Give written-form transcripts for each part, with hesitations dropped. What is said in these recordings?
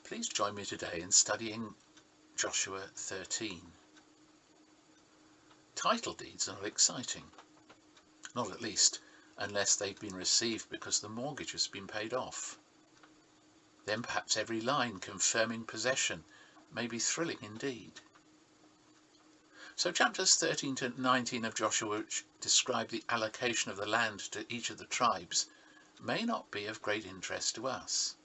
Please join me today in studying Joshua 13. Title deeds are not exciting, not at least unless they've been received because the mortgage has been paid off. Then perhaps every line confirming possession may be thrilling indeed. So chapters 13 to 19 of Joshua, which describe the allocation of the land to each of the tribes, may not be of great interest to us.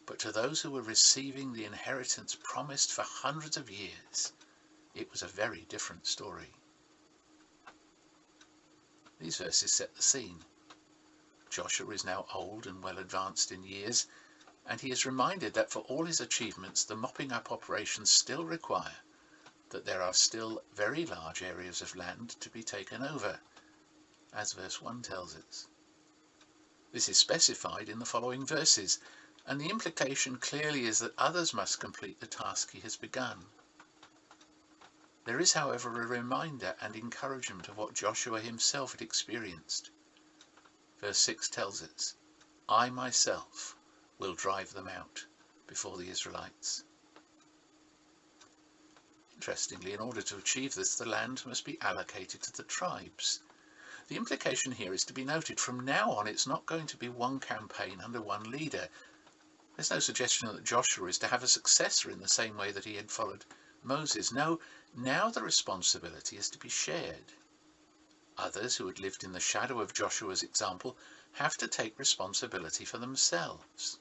But to those who were receiving the inheritance promised for hundreds of years, it was a very different story. These verses set the scene. Joshua is now old and well advanced in years, and he is reminded that for all his achievements, the mopping up operations still require that there are still very large areas of land to be taken over, as verse 1 tells us. This is specified in the following verses, and the implication clearly is that others must complete the task he has begun. There is, however, a reminder and encouragement of what Joshua himself had experienced. Verse 6 tells us, "I myself will drive them out before the Israelites." Interestingly, in order to achieve this, the land must be allocated to the tribes. The implication here is to be noted. From now on, it's not going to be one campaign under one leader. There's no suggestion that Joshua is to have a successor in the same way that he had followed Moses. No, now the responsibility is to be shared. Others who had lived in the shadow of Joshua's example have to take responsibility for themselves.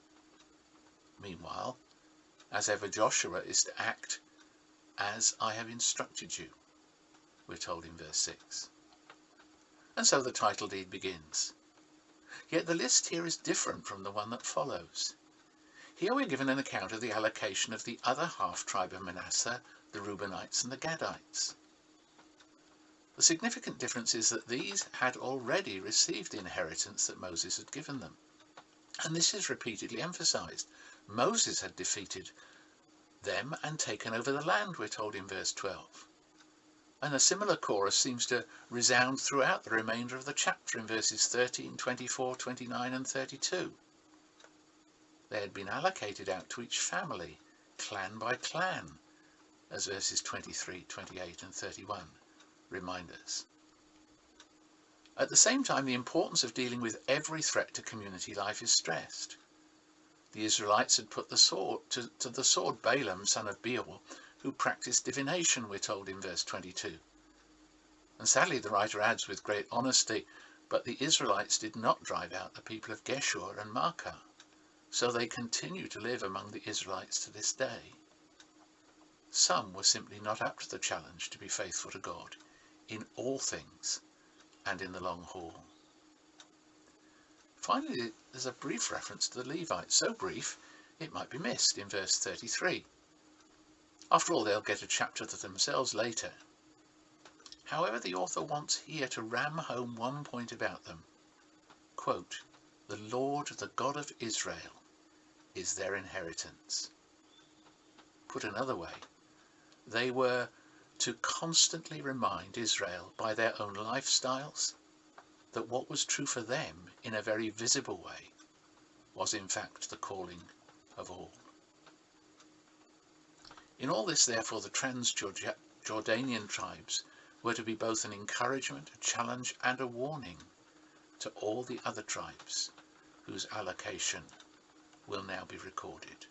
Meanwhile, as ever, Joshua is to act as I have instructed you, we're told in verse 6. And so the title deed begins. Yet the list here is different from the one that follows. Here we're given an account of the allocation of the other half-tribe of Manasseh, the Reubenites and the Gadites. The significant difference is that these had already received the inheritance that Moses had given them. And this is repeatedly emphasized. Moses had defeated them and taken over the land, we're told in verse 12. And a similar chorus seems to resound throughout the remainder of the chapter in verses 13, 24, 29 and 32. They had been allocated out to each family, clan by clan, as verses 23, 28 and 31 remind us. At the same time, the importance of dealing with every threat to community life is stressed. The Israelites had put the sword to the sword Balaam, son of Beor, who practiced divination, we're told in verse 22. And sadly, the writer adds with great honesty, but the Israelites did not drive out the people of Geshur and Maachah, so they continue to live among the Israelites to this day. Some were simply not up to the challenge to be faithful to God in all things and in the long haul. Finally, there's a brief reference to the Levites, so brief it might be missed in verse 33. After all, they'll get a chapter to themselves later. However, the author wants here to ram home one point about them. Quote, "The Lord, the God of Israel, is their inheritance." Put another way, they were to constantly remind Israel by their own lifestyles that what was true for them in a very visible way was in fact the calling of all. In all this, therefore, the Trans-Jordanian tribes were to be both an encouragement, a challenge and a warning to all the other tribes whose allocation will now be recorded.